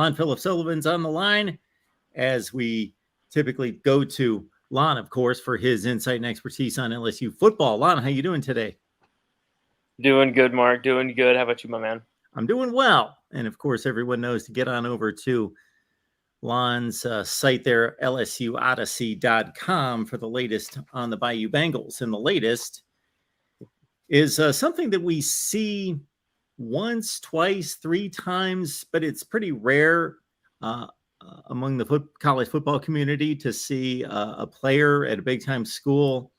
Lon Phillip Sullivan's on the line as we typically go to Lon, of course, for his insight and expertise on LSU football. Lon, how you doing today? Doing good, Mark. Doing good. How about you, my man? I'm doing well. And of course, everyone knows to get on over to Lon's site there, lsuodyssey.com, for the latest on the Bayou Bengals. And the latest is something that we see once, twice, three times, but it's pretty rare among the college football community to see a player at a big-time school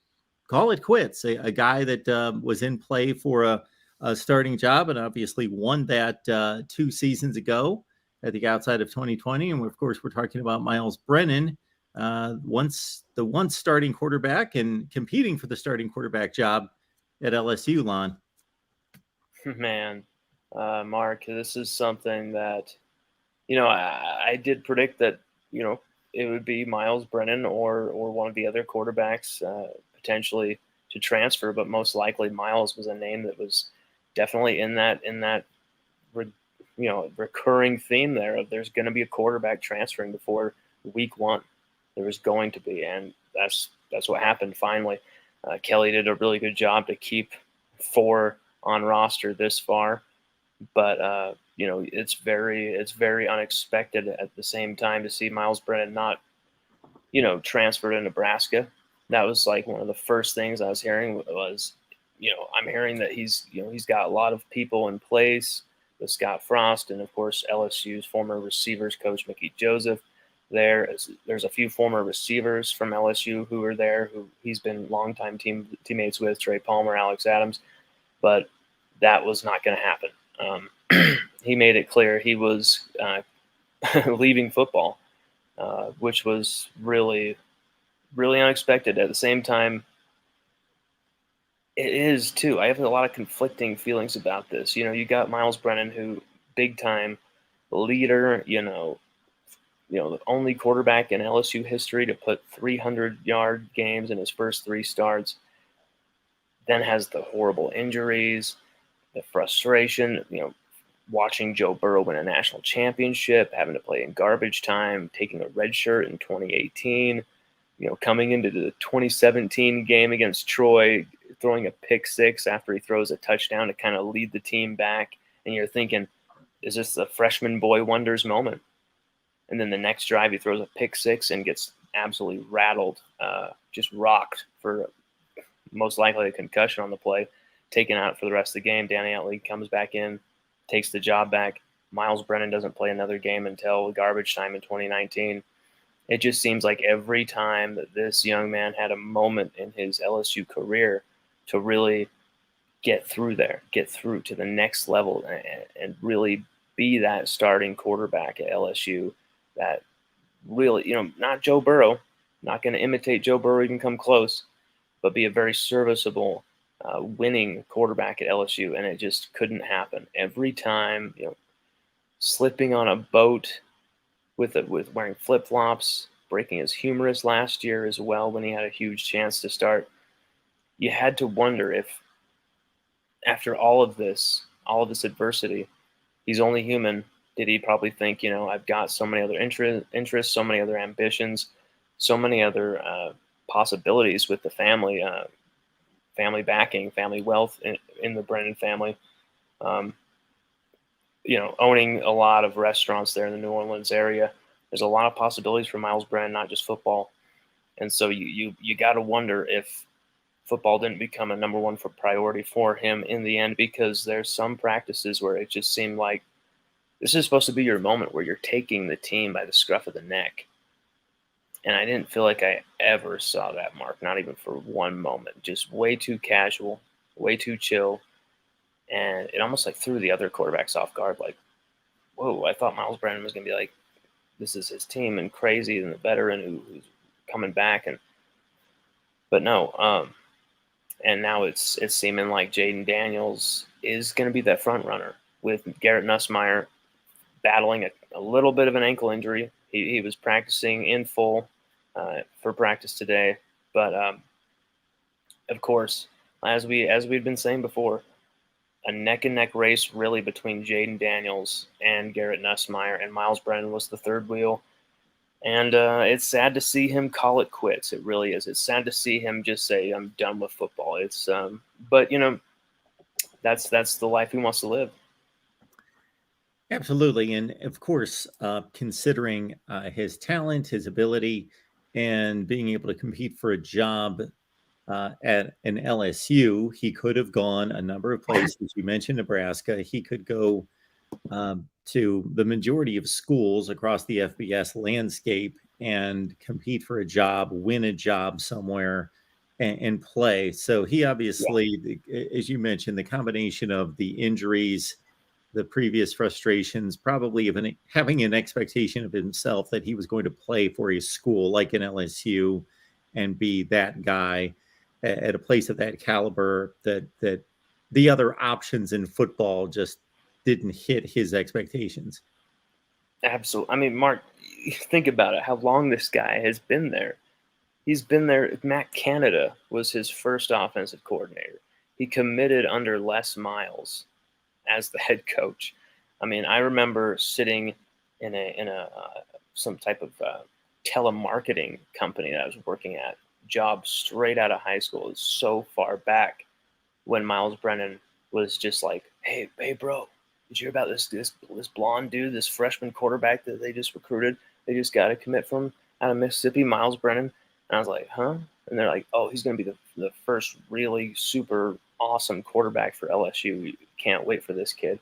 call it quits. A guy that was in play for a starting job and obviously won that 2 seasons ago at the outside of 2020. And of course, we're talking about Myles Brennan, once starting quarterback and competing for the starting quarterback job at LSU, Lon. Man, Mark, this is something that, I did predict that, it would be Myles Brennan or one of the other quarterbacks potentially to transfer, but most likely Myles was a name that was definitely in that recurring theme there of there's going to be a quarterback transferring before week 1. There was going to be, and that's what happened finally. Kelly did a really good job to keep 4 on roster this far, but it's very unexpected at the same time to see Myles Brennan not transfer to Nebraska. That was like one of the first things I was hearing was, I'm hearing that he's got a lot of people in place with Scott Frost and of course LSU's former receivers coach Mickey Joseph. There's a few former receivers from LSU who are there who he's been longtime teammates with, Trey Palmer, Alex Adams, but that was not going to happen. He made it clear he was leaving football, which was really, really unexpected. At the same time, it is too. I have a lot of conflicting feelings about this. You got Myles Brennan, who big time leader, the only quarterback in LSU history to put 300-yard games in his first 3 starts, then has the horrible injuries, the frustration, watching Joe Burrow win a national championship, having to play in garbage time, taking a red shirt in 2018, coming into the 2017 game against Troy, throwing a pick 6 after he throws a touchdown to kind of lead the team back. And you're thinking, is this a freshman boy wonders moment? And then the next drive, he throws a pick 6 and gets absolutely rattled, just rocked for most likely a concussion on the play, taken out for the rest of the game. Danny Utley comes back in, takes the job back. Myles Brennan doesn't play another game until garbage time in 2019. It just seems like every time that this young man had a moment in his LSU career to really get through to the next level and really be that starting quarterback at LSU that really, not Joe Burrow, not going to imitate Joe Burrow, even come close, but be a very serviceable, winning quarterback at LSU, and it just couldn't happen. Every time, slipping on a boat with wearing flip-flops, breaking his humerus last year as well when he had a huge chance to start. You had to wonder if, after all of this adversity, he's only human. Did he probably think, I've got so many other interests, so many other ambitions, so many other possibilities with the family, family backing, family wealth in the Brennan family, owning a lot of restaurants there in the New Orleans area. There's a lot of possibilities for Myles Brennan, not just football. And so you got to wonder if football didn't become a number 1 priority for him in the end, because there's some practices where it just seemed like this is supposed to be your moment where you're taking the team by the scruff of the neck. And I didn't feel like I ever saw that, Mark, not even for one moment. Just way too casual, way too chill. And it almost like threw the other quarterbacks off guard. Like, whoa, I thought Myles Brennan was going to be like, this is his team and crazy and the veteran who's coming back. But no. And now it's seeming like Jaden Daniels is going to be that front runner with Garrett Nussmeier battling a little bit of an ankle injury. He was practicing in full for practice today. But, of course, as we've been saying before, a neck and neck race really between Jaden Daniels and Garrett Nussmeier, and Myles Brennan was the third wheel. And it's sad to see him call it quits. It really is. It's sad to see him just say, "I'm done with football." It's but that's the life he wants to live. Absolutely. And of course, considering his talent, his ability, and being able to compete for a job at an LSU, he could have gone a number of places. You mentioned Nebraska. He could go to the majority of schools across the FBS landscape and compete for a job, win a job somewhere, and play. So he obviously, as you mentioned, the combination of the injuries, the previous frustrations, probably even having an expectation of himself that he was going to play for a school like an LSU and be that guy at a place of that caliber, that the other options in football just didn't hit his expectations. Absolutely. I mean, Mark, think about it. How long this guy has been there. He's been there. Matt Canada was his first offensive coordinator. He committed under Les Miles as the head coach. I mean, I remember sitting in a some type of telemarketing company that I was working at, job straight out of high school. It's so far back when Myles Brennan was just like, hey, bro, did you hear about this blonde dude, this freshman quarterback that they just recruited? They just got to commit from out of Mississippi, Myles Brennan. And I was like, huh? And they're like, oh, he's going to be the first really super awesome quarterback for LSU. We can't wait for this kid.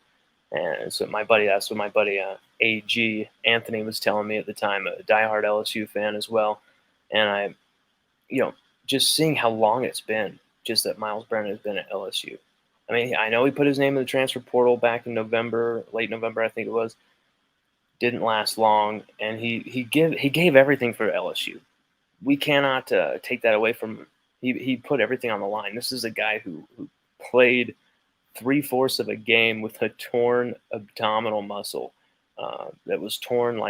And so that's what my buddy AG Anthony was telling me at the time, a diehard LSU fan as well. And I, just seeing how long it's been, just that Myles Brennan has been at LSU. I mean, I know he put his name in the transfer portal back in November, late November, I think it was. Didn't last long, and he gave everything for LSU. We cannot take that away from him. He put everything on the line. This is a guy who played 3/4 of a game with a torn abdominal muscle that was torn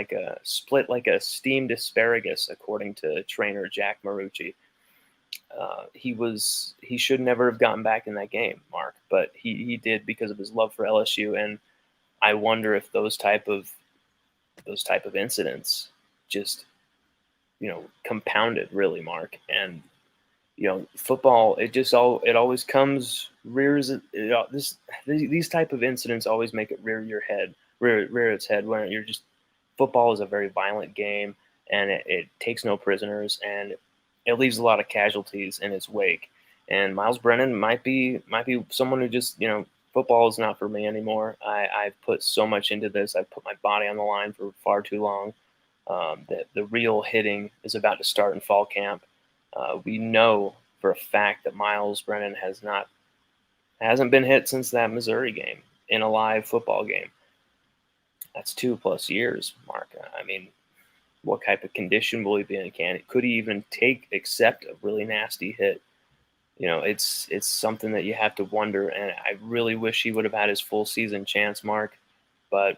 split like a steamed asparagus, according to trainer Jack Marucci. He should never have gotten back in that game, Mark, but he did because of his love for LSU. And I wonder if those type of incidents just compounded, really, Mark. And football, it always comes rears it, these type of incidents always make it rear its head, when you're just, football is a very violent game, and it takes no prisoners, and it leaves a lot of casualties in its wake. And Myles Brennan might be someone who just, football is not for me anymore. I've put so much into this. I've put my body on the line for far too long. That the real hitting is about to start in fall camp. We know for a fact that Myles Brennan hasn't been hit since that Missouri game, in a live football game. That's 2+ years, Mark. I mean, what type of condition will he be in? Could he even accept a really nasty hit? It's something that you have to wonder, and I really wish he would have had his full season chance, Mark. But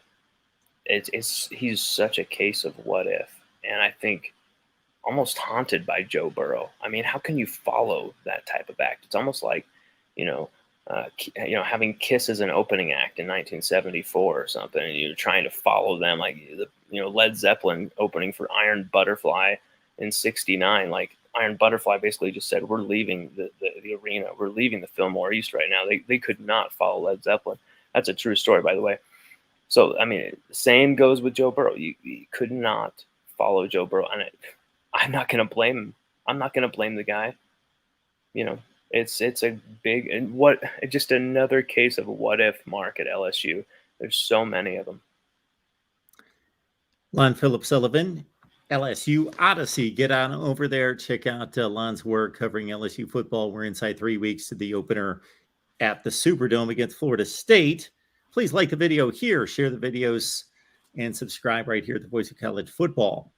he's such a case of what if, and I think almost haunted by Joe Burrow. I mean, how can you follow that type of act? It's almost like, having Kiss as an opening act in 1974 or something, and you're trying to follow them, like Led Zeppelin opening for Iron Butterfly in '69. Like, Iron Butterfly basically just said, we're leaving the arena, we're leaving the Fillmore East right now. They could not follow Led Zeppelin. That's a true story, by the way. So, I mean, same goes with Joe Burrow. You could not follow Joe Burrow, and I'm not going to blame him. I'm not going to blame the guy. It's a big, and just another case of what if, Mark, at LSU. There's so many of them. Lon Philip Sullivan, LSU Odyssey. Get on over there. Check out Lon's work covering LSU football. We're inside 3 weeks to the opener at the Superdome against Florida State. Please like the video here, share the videos, and subscribe right here at the Voice of College Football.